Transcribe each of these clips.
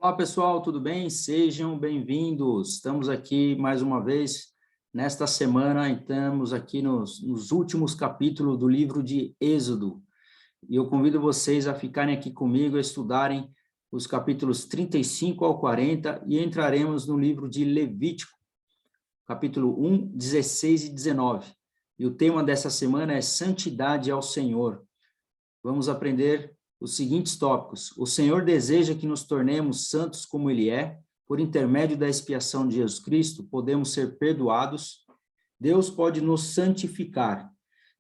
Olá, pessoal, tudo bem? Sejam bem-vindos. Estamos aqui mais uma vez nesta semana, estamos aqui nos últimos capítulos do livro de Êxodo. E eu convido vocês a ficarem aqui comigo, a estudarem os capítulos 35 ao 40 e entraremos no livro de Levítico, capítulo 1, 16 e 19. E o tema dessa semana é Santidade ao Senhor. Vamos aprender os seguintes tópicos. O Senhor deseja que nos tornemos santos como Ele é. Por intermédio da expiação de Jesus Cristo, podemos ser perdoados. Deus pode nos santificar.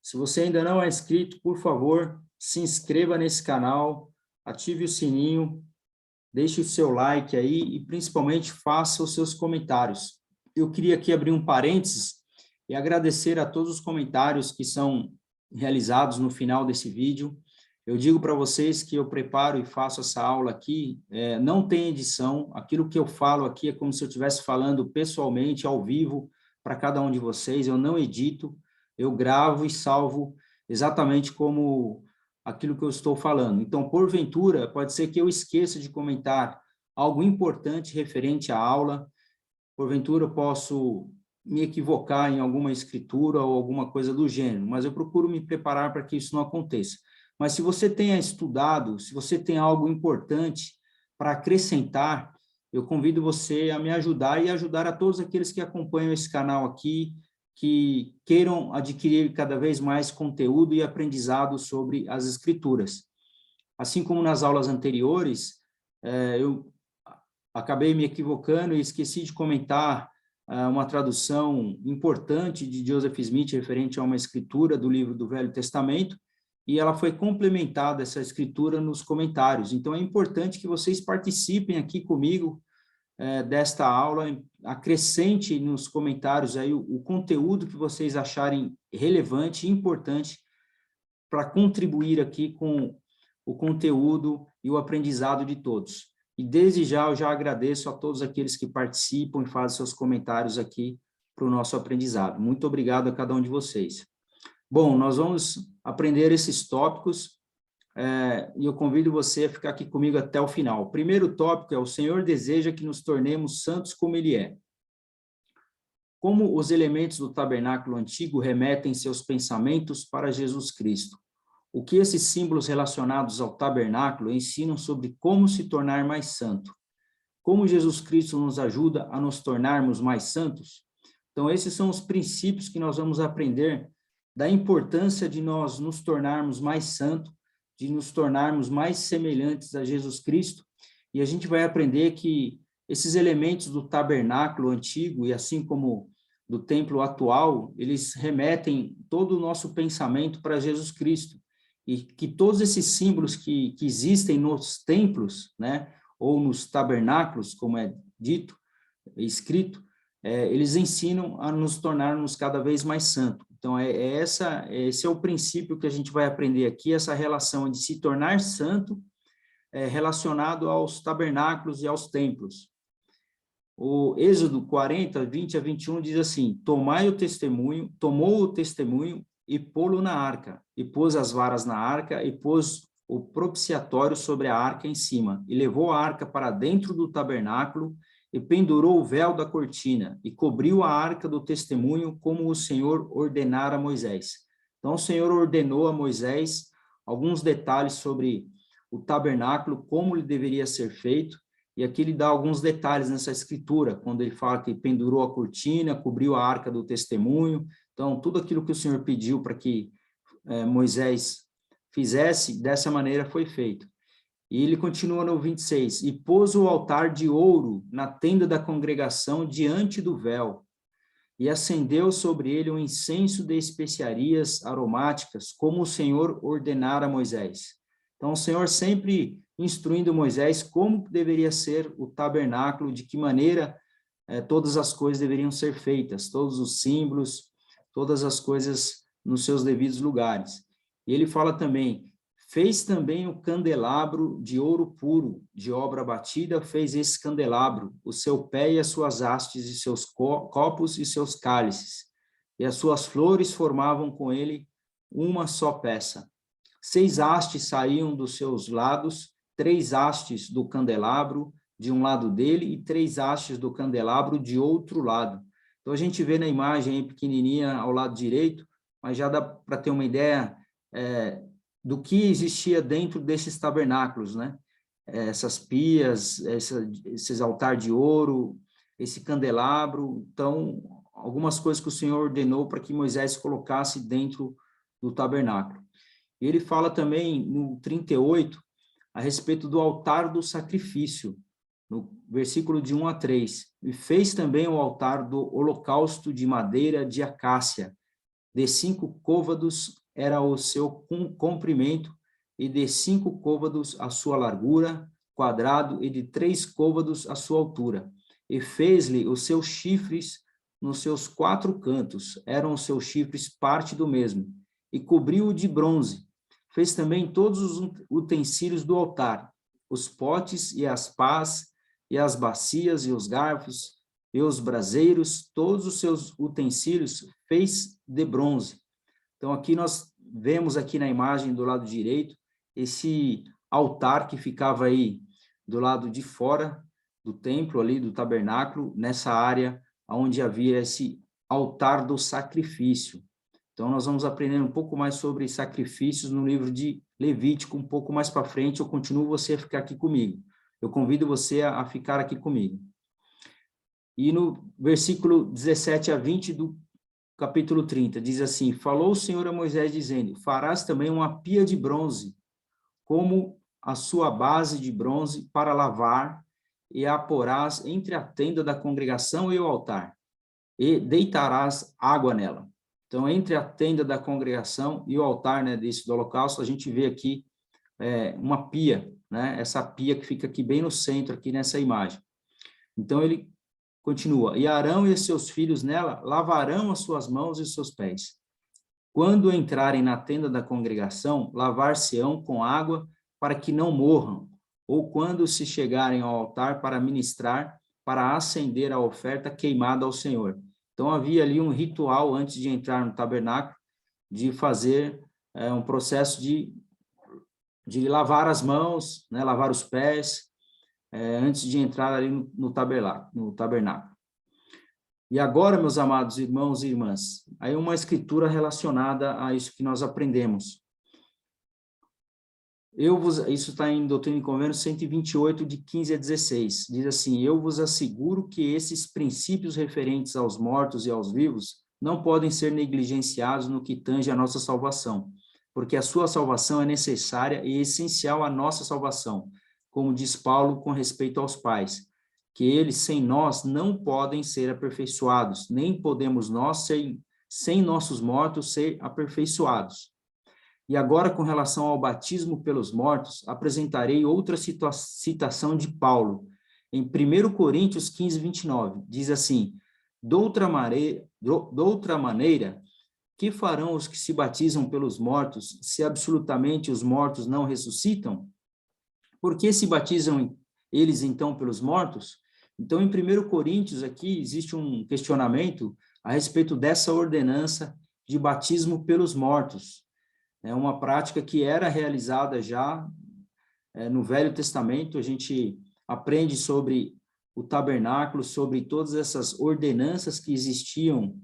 Se você ainda não é inscrito, por favor, se inscreva nesse canal, ative o sininho, deixe o seu like aí e, principalmente, faça os seus comentários. Eu queria aqui abrir um parênteses e agradecer a todos os comentários que são realizados no final desse vídeo. Eu digo para vocês que eu preparo e faço essa aula aqui, não tem edição, aquilo que eu falo aqui é como se eu estivesse falando pessoalmente, ao vivo, para cada um de vocês, eu não edito, eu gravo e salvo exatamente como aquilo que eu estou falando. Então, porventura, pode ser que eu esqueça de comentar algo importante referente à aula, porventura eu posso me equivocar em alguma escritura ou alguma coisa do gênero, mas eu procuro me preparar para que isso não aconteça. Mas se você tenha estudado, se você tem algo importante para acrescentar, eu convido você a me ajudar e ajudar a todos aqueles que acompanham esse canal aqui, que queiram adquirir cada vez mais conteúdo e aprendizado sobre as Escrituras. Assim como nas aulas anteriores, eu acabei me equivocando e esqueci de comentar uma tradução importante de Joseph Smith referente a uma escritura do livro do Velho Testamento, e ela foi complementada, essa escritura, nos comentários. Então, é importante que vocês participem aqui comigo desta aula, acrescente nos comentários aí o conteúdo que vocês acharem relevante e importante para contribuir aqui com o conteúdo e o aprendizado de todos. E desde já, eu já agradeço a todos aqueles que participam e fazem seus comentários aqui para o nosso aprendizado. Muito obrigado a cada um de vocês. Bom, nós vamos aprender esses tópicos e eu convido você a ficar aqui comigo até o final. O primeiro tópico é: o Senhor deseja que nos tornemos santos como Ele é. Como os elementos do tabernáculo antigo remetem seus pensamentos para Jesus Cristo? O que esses símbolos relacionados ao tabernáculo ensinam sobre como se tornar mais santo? Como Jesus Cristo nos ajuda a nos tornarmos mais santos? Então, esses são os princípios que nós vamos aprender da importância de nós nos tornarmos mais santos, de nos tornarmos mais semelhantes a Jesus Cristo, e a gente vai aprender que esses elementos do tabernáculo antigo, e assim como do templo atual, eles remetem todo o nosso pensamento para Jesus Cristo, e que todos esses símbolos que existem nos templos, né, ou nos tabernáculos, como é dito, escrito, eles ensinam a nos tornarmos cada vez mais santos. Então, esse é o princípio que a gente vai aprender aqui, essa relação de se tornar santo relacionado aos tabernáculos e aos templos. O Êxodo 40, 20 a 21 diz assim: tomou o testemunho e pô-lo na arca, e pôs as varas na arca, e pôs o propiciatório sobre a arca em cima, e levou a arca para dentro do tabernáculo, e pendurou o véu da cortina, e cobriu a arca do testemunho, como o Senhor ordenara a Moisés. Então, o Senhor ordenou a Moisés alguns detalhes sobre o tabernáculo, como ele deveria ser feito, e aqui ele dá alguns detalhes nessa escritura, quando ele fala que pendurou a cortina, cobriu a arca do testemunho. Então, tudo aquilo que o Senhor pediu para que Moisés fizesse, dessa maneira foi feito. E ele continua no 26, e pôs o altar de ouro na tenda da congregação diante do véu, e acendeu sobre ele um incenso de especiarias aromáticas, como o Senhor ordenara a Moisés. Então, o Senhor sempre instruindo Moisés como deveria ser o tabernáculo, de que maneira todas as coisas deveriam ser feitas, todos os símbolos, todas as coisas nos seus devidos lugares. E ele fala também: fez também o candelabro de ouro puro, de obra batida, fez esse candelabro, o seu pé e as suas hastes, e seus copos e seus cálices, e as suas flores formavam com ele uma só peça. 6 hastes saíam dos seus lados, 3 hastes do candelabro, de um lado dele e 3 hastes do candelabro de outro lado. Então, a gente vê na imagem aí, pequenininha ao lado direito, mas já dá para ter uma ideia do que existia dentro desses tabernáculos, né? Essas pias, esses altares de ouro, esse candelabro. Então, algumas coisas que o Senhor ordenou para que Moisés colocasse dentro do tabernáculo. E ele fala também no 38 a respeito do altar do sacrifício, no versículo de 1 a 3. E fez também o altar do holocausto de madeira de acácia. De 5 côvados era o seu comprimento, e de 5 côvados a sua largura, quadrado, e de 3 côvados a sua altura. E fez-lhe os seus chifres nos seus 4 cantos, eram os seus chifres parte do mesmo, e cobriu-o de bronze. Fez também todos os utensílios do altar, os potes e as pás, e as bacias e os garfos, e os braseiros, todos os seus utensílios fez de bronze. Então, aqui nós vemos aqui na imagem do lado direito, esse altar que ficava aí do lado de fora do templo, ali do tabernáculo, nessa área onde havia esse altar do sacrifício. Então, nós vamos aprender um pouco mais sobre sacrifícios no livro de Levítico, um pouco mais para frente. Eu continuo você a ficar aqui comigo. Eu convido você a ficar aqui comigo. E no versículo 17 a 20 do capítulo 30, diz assim: falou o Senhor a Moisés, dizendo: farás também uma pia de bronze, como a sua base de bronze, para lavar, e a porás entre a tenda da congregação e o altar, e deitarás água nela. Então, entre a tenda da congregação e o altar, né, do holocausto, a gente vê aqui uma pia, né, essa pia que fica aqui bem no centro, aqui nessa imagem. Então, ele continua: e Arão e seus filhos nela lavarão as suas mãos e os seus pés. Quando entrarem na tenda da congregação, lavar-se-ão com água para que não morram, ou quando se chegarem ao altar para ministrar, para acender a oferta queimada ao Senhor. Então, havia ali um ritual antes de entrar no tabernáculo, de fazer um processo de lavar as mãos, né, lavar os pés, antes de entrar ali no tabernáculo. E agora, meus amados irmãos e irmãs, aí uma escritura relacionada a isso que nós aprendemos. Isso está em Doutrina e Convênios 128, de 15 a 16. Diz assim: eu vos asseguro que esses princípios referentes aos mortos e aos vivos não podem ser negligenciados no que tange à nossa salvação, porque a sua salvação é necessária e essencial à nossa salvação, como diz Paulo com respeito aos pais, que eles sem nós não podem ser aperfeiçoados, nem podemos nós, sem nossos mortos, ser aperfeiçoados. E agora, com relação ao batismo pelos mortos, apresentarei outra citação de Paulo, em 1 Coríntios 15, 29. Diz assim: de outra maneira, que farão os que se batizam pelos mortos, se absolutamente os mortos não ressuscitam? Por que se batizam eles, então, pelos mortos? Então, em 1 Coríntios, aqui, existe um questionamento a respeito dessa ordenança de batismo pelos mortos. É uma prática que era realizada já no Velho Testamento. A gente aprende sobre o tabernáculo, sobre todas essas ordenanças que existiam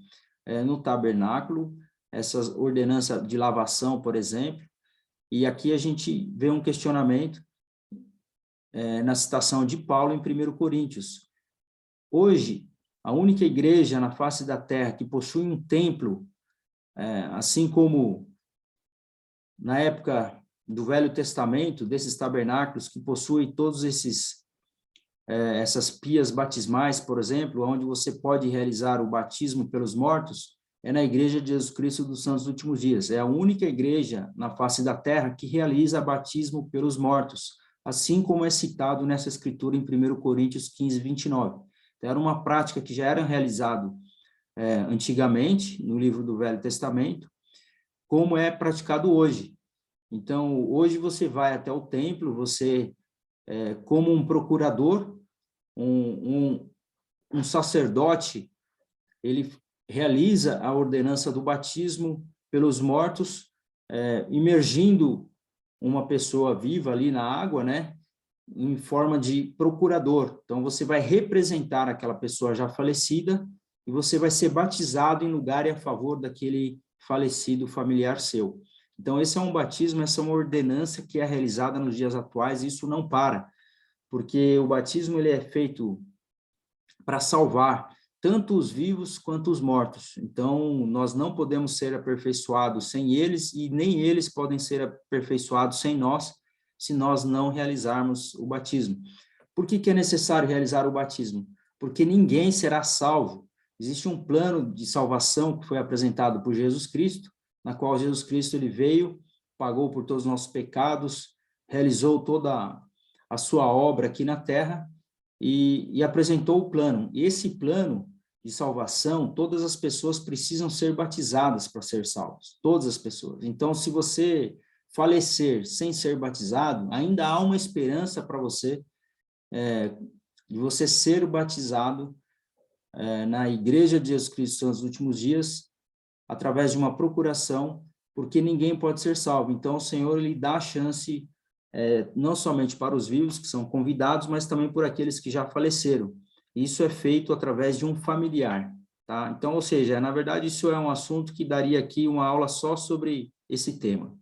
no tabernáculo, essas ordenanças de lavação, por exemplo. E aqui a gente vê um questionamento na citação de Paulo em 1 Coríntios. Hoje, a única igreja na face da terra que possui um templo, assim como na época do Velho Testamento, desses tabernáculos que possuem todos essas pias batismais, por exemplo, onde você pode realizar o batismo pelos mortos, é na Igreja de Jesus Cristo dos Santos Últimos Dias. É a única igreja na face da terra que realiza batismo pelos mortos, assim como é citado nessa escritura em 1 Coríntios 15, 29. Então, era uma prática que já era realizada antigamente, no livro do Velho Testamento, como é praticado hoje. Então, hoje você vai até o templo, você, como um procurador, um sacerdote, ele realiza a ordenança do batismo pelos mortos, imergindo uma pessoa viva ali na água, né? em forma de procurador. Então, você vai representar aquela pessoa já falecida e você vai ser batizado em lugar e a favor daquele falecido familiar seu. Então, esse é um batismo, essa é uma ordenança que é realizada nos dias atuais, e isso não para, porque o batismo ele é feito para salvar tanto os vivos quanto os mortos. Então, nós não podemos ser aperfeiçoados sem eles, e nem eles podem ser aperfeiçoados sem nós, se nós não realizarmos o batismo. Por que é necessário realizar o batismo? Porque ninguém será salvo. Existe um plano de salvação que foi apresentado por Jesus Cristo, na qual Jesus Cristo ele veio, pagou por todos os nossos pecados, realizou toda a sua obra aqui na terra e apresentou o plano. E esse plano de salvação, todas as pessoas precisam ser batizadas para ser salvos, todas as pessoas. Então, se você falecer sem ser batizado, ainda há uma esperança para você, de você ser batizado na Igreja de Jesus Cristo nos últimos dias, através de uma procuração, porque ninguém pode ser salvo. Então, o Senhor ele dá a chance, não somente para os vivos, que são convidados, mas também por aqueles que já faleceram. Isso é feito através de um familiar, tá? Então, ou seja, na verdade, isso é um assunto que daria aqui uma aula só sobre esse tema.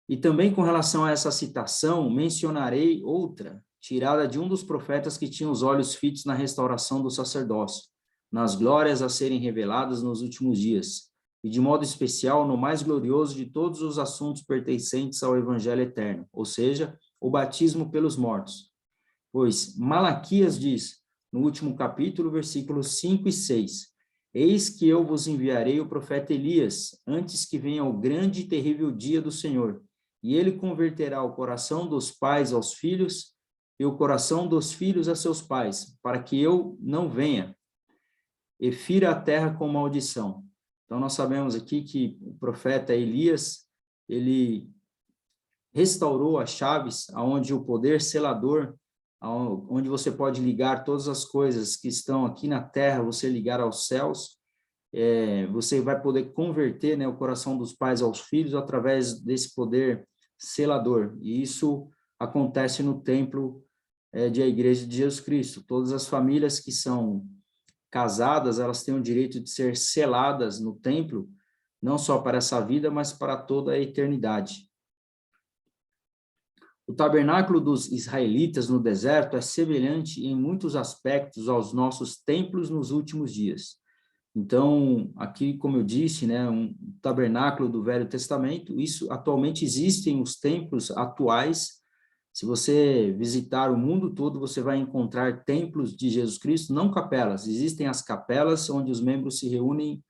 E também com relação a essa citação, mencionarei outra, tirada de um dos profetas que tinha os olhos fitos na restauração do sacerdócio, nas glórias a serem reveladas nos últimos dias, e de modo especial no mais glorioso de todos os assuntos pertencentes ao evangelho eterno, ou seja, o batismo pelos mortos. Pois Malaquias diz, no último capítulo, versículos 5 e 6, eis que eu vos enviarei o profeta Elias, antes que venha o grande e terrível dia do Senhor, e ele converterá o coração dos pais aos filhos, e o coração dos filhos a seus pais, para que eu não venha e fira a terra com maldição. Então, nós sabemos aqui que o profeta Elias, ele restaurou as chaves, onde o poder selador, onde você pode ligar todas as coisas que estão aqui na terra, você ligar aos céus, você vai poder converter, né, o coração dos pais aos filhos através desse poder selador. E isso acontece no templo de a Igreja de Jesus Cristo. Todas as famílias que são casadas, elas têm o direito de ser seladas no templo, não só para essa vida, mas para toda a eternidade. O tabernáculo dos israelitas no deserto é semelhante em muitos aspectos aos nossos templos nos últimos dias. Então, aqui, como eu disse, né, um tabernáculo do Velho Testamento, isso atualmente existem os templos atuais. Se você visitar o mundo todo, você vai encontrar templos de Jesus Cristo, não capelas. Existem as capelas onde os membros se reúnem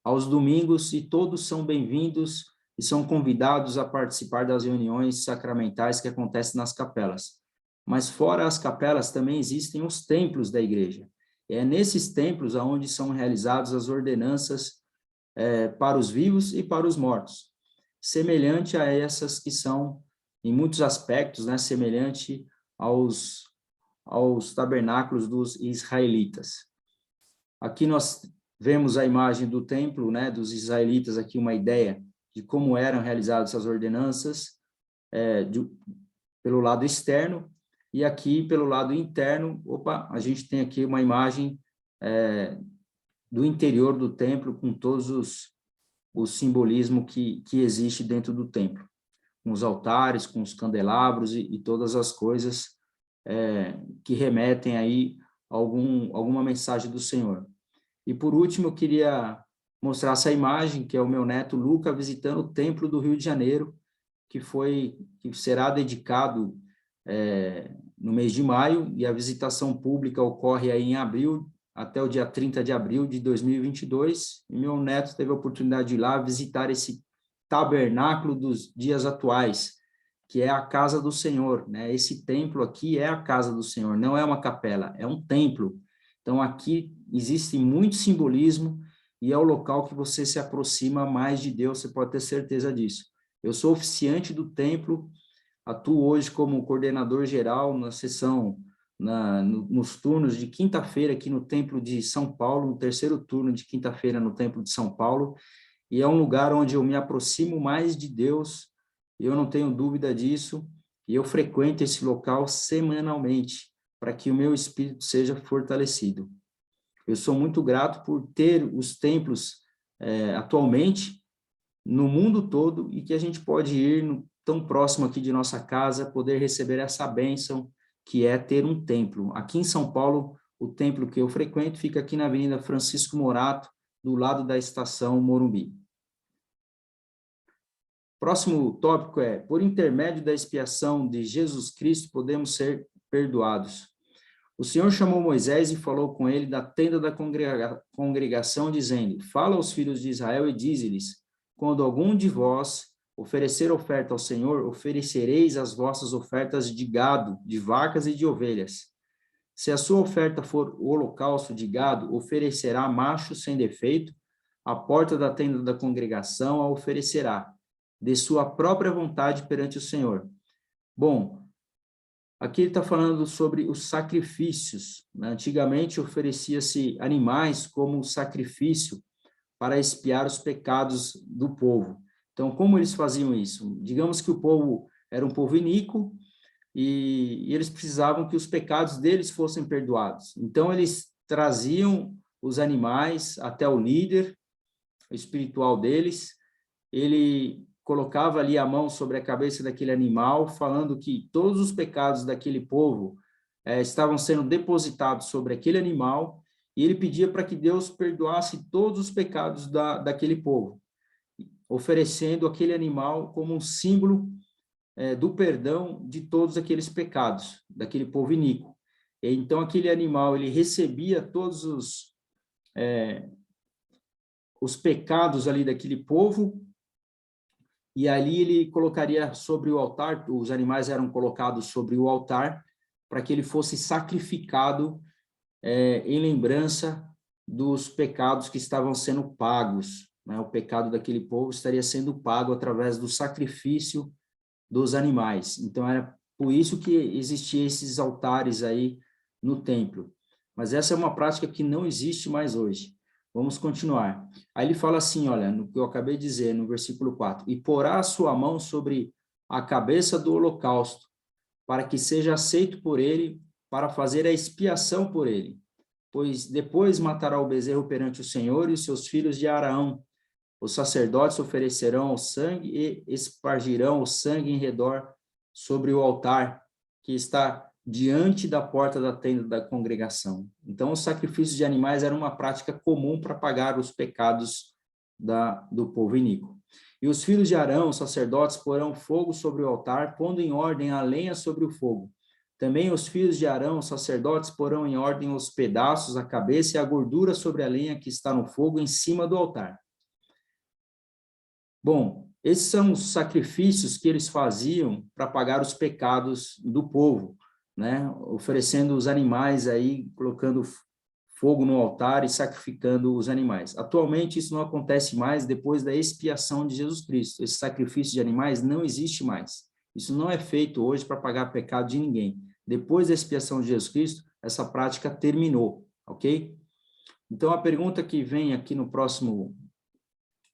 aos domingos e todos são bem-vindos e são convidados a participar das reuniões sacramentais que acontecem nas capelas. Mas fora as capelas também existem os templos da igreja. É nesses templos onde são realizadas as ordenanças para os vivos e para os mortos, semelhante a essas que são, em muitos aspectos, né, semelhante aos tabernáculos dos israelitas. Aqui nós vemos a imagem do templo, né, dos israelitas, aqui uma ideia de como eram realizadas essas ordenanças, pelo lado externo, e aqui pelo lado interno, a gente tem aqui uma imagem do interior do templo, com todos o simbolismo que existe dentro do templo, com os altares, com os candelabros e todas as coisas que remetem aí a alguma mensagem do Senhor. E por último, eu queria mostrar essa imagem, que é o meu neto Luca visitando o templo do Rio de Janeiro, que será dedicado no mês de maio, e a visitação pública ocorre aí em abril, até o dia 30 de abril de 2022, e meu neto teve a oportunidade de ir lá visitar esse tabernáculo dos dias atuais, que é a casa do Senhor, né? Esse templo aqui é a casa do Senhor, não é uma capela, é um templo. Então, aqui existe muito simbolismo, e é o local que você se aproxima mais de Deus, você pode ter certeza disso. Eu sou oficiante do templo, atuo hoje como coordenador geral na sessão, nos turnos de quinta-feira aqui no Templo de São Paulo, no terceiro turno de quinta-feira no Templo de São Paulo, e é um lugar onde eu me aproximo mais de Deus, e eu não tenho dúvida disso, e eu frequento esse local semanalmente, para que o meu espírito seja fortalecido. Eu sou muito grato por ter os templos atualmente no mundo todo e que a gente pode ir tão próximo aqui de nossa casa, poder receber essa bênção que é ter um templo. Aqui em São Paulo, o templo que eu frequento fica aqui na Avenida Francisco Morato, do lado da estação Morumbi. Próximo tópico é: por intermédio da expiação de Jesus Cristo, podemos ser perdoados. O Senhor chamou Moisés e falou com ele da tenda da congregação, dizendo: fala aos filhos de Israel e dize-lhes: quando algum de vós oferecer oferta ao Senhor, oferecereis as vossas ofertas de gado, de vacas e de ovelhas. Se a sua oferta for o holocausto de gado, oferecerá macho sem defeito, à porta da tenda da congregação a oferecerá, de sua própria vontade perante o Senhor. Bom, aqui ele está falando sobre os sacrifícios, né? Antigamente oferecia-se animais como sacrifício para expiar os pecados do povo. Então, como eles faziam isso? Digamos que o povo era um povo iníquo e eles precisavam que os pecados deles fossem perdoados. Então, eles traziam os animais até o líder espiritual deles, ele colocava ali a mão sobre a cabeça daquele animal, falando que todos os pecados daquele povo estavam sendo depositados sobre aquele animal, e ele pedia para que Deus perdoasse todos os pecados daquele povo, oferecendo aquele animal como um símbolo do perdão de todos aqueles pecados, daquele povo iníquo. E então, aquele animal, ele recebia todos os pecados ali daquele povo, e ali ele colocaria sobre o altar, os animais eram colocados sobre o altar, para que ele fosse sacrificado em lembrança dos pecados que estavam sendo pagos, né? O pecado daquele povo estaria sendo pago através do sacrifício dos animais. Então, era por isso que existiam esses altares aí no templo. Mas essa é uma prática que não existe mais hoje. Vamos continuar. Aí ele fala assim, olha, no que eu acabei de dizer, no versículo 4, e porá a sua mão sobre a cabeça do holocausto, para que seja aceito por ele, para fazer a expiação por ele. Pois depois matará o bezerro perante o Senhor e os seus filhos de Arão. Os sacerdotes oferecerão o sangue e espargirão o sangue em redor sobre o altar que está diante da porta da tenda da congregação. Então, os sacrifícios de animais eram uma prática comum para pagar os pecados do povo iníquo. E os filhos de Arão, os sacerdotes, porão fogo sobre o altar, pondo em ordem a lenha sobre o fogo. Também os filhos de Arão, os sacerdotes, porão em ordem os pedaços, a cabeça e a gordura sobre a lenha que está no fogo em cima do altar. Bom, esses são os sacrifícios que eles faziam para pagar os pecados do povo, né? Oferecendo os animais aí, colocando fogo no altar e sacrificando os animais. Atualmente isso não acontece mais depois da expiação de Jesus Cristo. Esse sacrifício de animais não existe mais. Isso não é feito hoje para pagar pecado de ninguém. Depois da expiação de Jesus Cristo, essa prática terminou, ok? Então a pergunta que vem aqui no próximo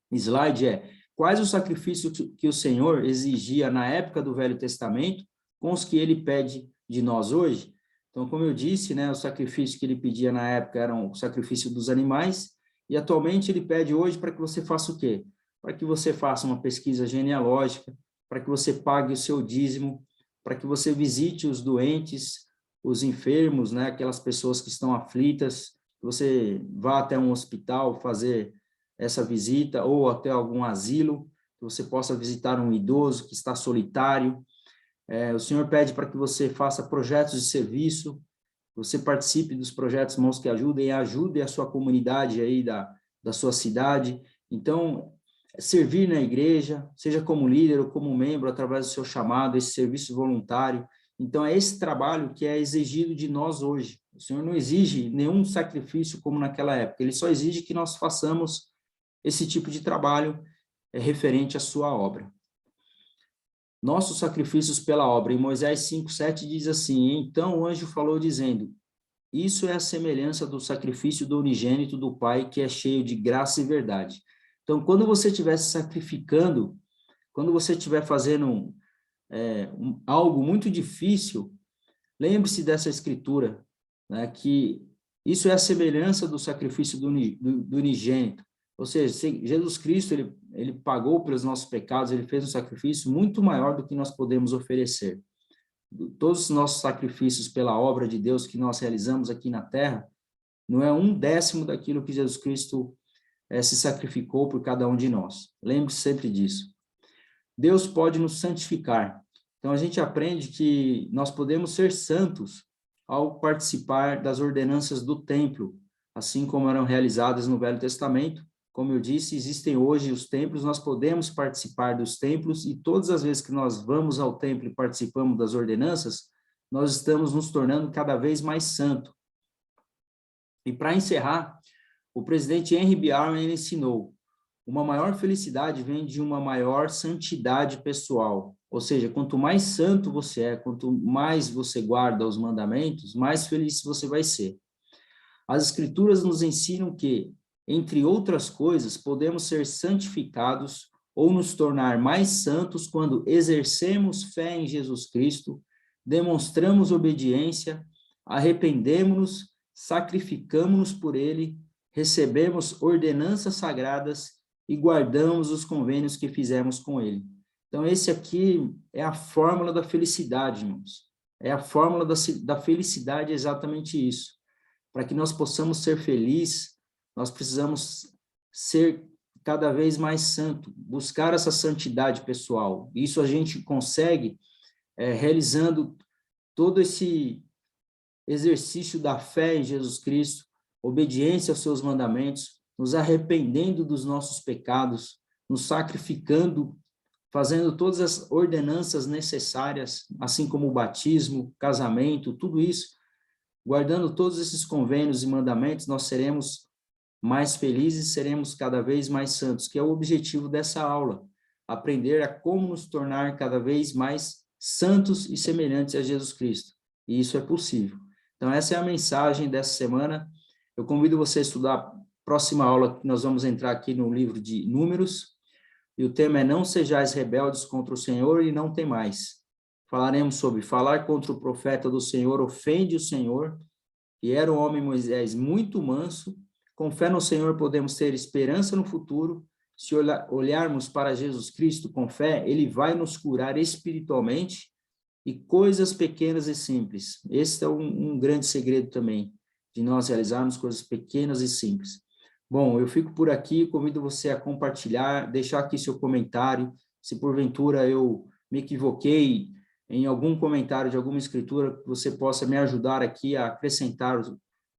slide é: quais os sacrifícios que o Senhor exigia na época do Velho Testamento com os que ele pede de nós hoje? Então, como eu disse, né, os sacrifícios que ele pedia na época eram o sacrifício dos animais, e atualmente ele pede hoje para que você faça o quê? Para que você faça uma pesquisa genealógica, para que você pague o seu dízimo, para que você visite os doentes, os enfermos, né, aquelas pessoas que estão aflitas, que você vá até um hospital fazer essa visita, ou até algum asilo, que você possa visitar um idoso que está solitário. O Senhor pede para que você faça projetos de serviço, você participe dos projetos Mãos que Ajudem, e ajude a sua comunidade aí da sua cidade. Então, servir na igreja, seja como líder ou como membro, através do seu chamado, esse serviço voluntário. Então, é esse trabalho que é exigido de nós hoje. O Senhor não exige nenhum sacrifício como naquela época, ele só exige que nós façamos esse tipo de trabalho referente à sua obra. Nossos sacrifícios pela obra. Em Moisés 5:7 diz assim: então o anjo falou dizendo: isso é a semelhança do sacrifício do unigênito do Pai, que é cheio de graça e verdade. Então, quando você estiver se sacrificando, quando você estiver fazendo algo muito difícil, lembre-se dessa escritura, né, que isso é a semelhança do sacrifício do unigênito. Ou seja, Jesus Cristo, ele pagou pelos nossos pecados, ele fez um sacrifício muito maior do que nós podemos oferecer. Todos os nossos sacrifícios pela obra de Deus que nós realizamos aqui na terra, não é 1/10 daquilo que Jesus Cristo se sacrificou por cada um de nós. Lembre-se sempre disso. Deus pode nos santificar. Então, a gente aprende que nós podemos ser santos ao participar das ordenanças do templo, assim como eram realizadas no Velho Testamento. Como eu disse, existem hoje os templos, nós podemos participar dos templos, e todas as vezes que nós vamos ao templo e participamos das ordenanças, nós estamos nos tornando cada vez mais santo. E para encerrar, o presidente Henry B. Eyring ensinou: uma maior felicidade vem de uma maior santidade pessoal. Ou seja, quanto mais santo você é, quanto mais você guarda os mandamentos, mais feliz você vai ser. As Escrituras nos ensinam que, entre outras coisas, podemos ser santificados ou nos tornar mais santos quando exercemos fé em Jesus Cristo, demonstramos obediência, arrependemos-nos, sacrificamos-nos por Ele, recebemos ordenanças sagradas e guardamos os convênios que fizemos com Ele. Então, esse aqui é a fórmula da felicidade, irmãos. É a fórmula da felicidade, exatamente isso. Para que nós possamos ser felizes, nós precisamos ser cada vez mais santo, buscar essa santidade pessoal. Isso a gente consegue realizando todo esse exercício da fé em Jesus Cristo, obediência aos seus mandamentos, nos arrependendo dos nossos pecados, nos sacrificando, fazendo todas as ordenanças necessárias, assim como o batismo, casamento, tudo isso, guardando todos esses convênios e mandamentos, nós seremos mais felizes, seremos cada vez mais santos, que é o objetivo dessa aula, aprender a como nos tornar cada vez mais santos e semelhantes a Jesus Cristo. E isso é possível. Então, essa é a mensagem dessa semana. Eu convido você a estudar a próxima aula, que nós vamos entrar aqui no livro de Números, e o tema é: não sejais rebeldes contra o Senhor e não temais. Falaremos sobre falar contra o profeta do Senhor ofende o Senhor, e era o homem Moisés muito manso. Com fé no Senhor podemos ter esperança no futuro. Se olharmos para Jesus Cristo com fé, ele vai nos curar espiritualmente, e coisas pequenas e simples. Esse é um grande segredo também, de nós realizarmos coisas pequenas e simples. Bom, eu fico por aqui, convido você a compartilhar, deixar aqui seu comentário, se porventura eu me equivoquei em algum comentário de alguma escritura, que você possa me ajudar aqui a acrescentar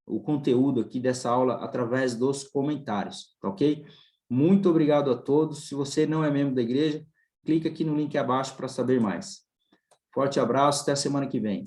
o conteúdo aqui dessa aula através dos comentários, tá ok? Muito obrigado a todos. Se você não é membro da igreja, clica aqui no link abaixo para saber mais. Forte abraço, até a semana que vem.